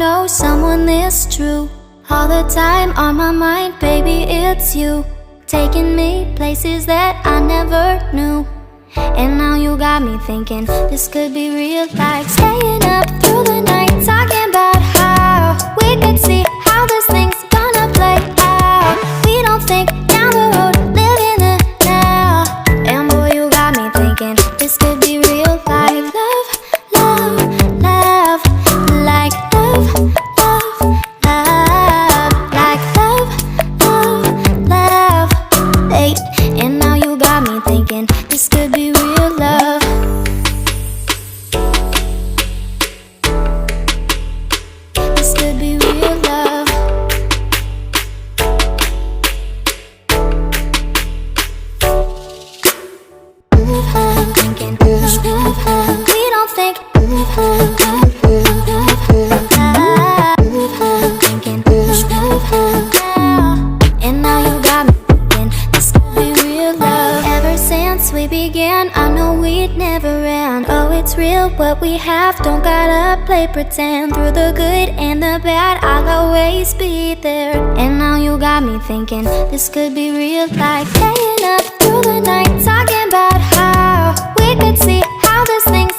know someone this true. All the time on my mind, baby, it's you. Taking me places that I never knew. And now you got me thinking this could be real. Like staying up through the night, talking about how we could see how this thing's gonna play out. We don't think down the road, live in the now. And boy, you got me thinking this could be real. Like love, love, love. Like love, love, love. Like love, love, love. Hey, and now you got me thinking this could be real love. This could be real love. I'm thinking we don't think. I'm thinking and now you got me thinking this could be real love. Ever since we began, I know we'd never end. Oh, it's real what we have, don't gotta play pretend. Through the good and the bad, I'll always be there. And now you got me thinking this could be real. Like staying up through the night, talking about how we could see how this thing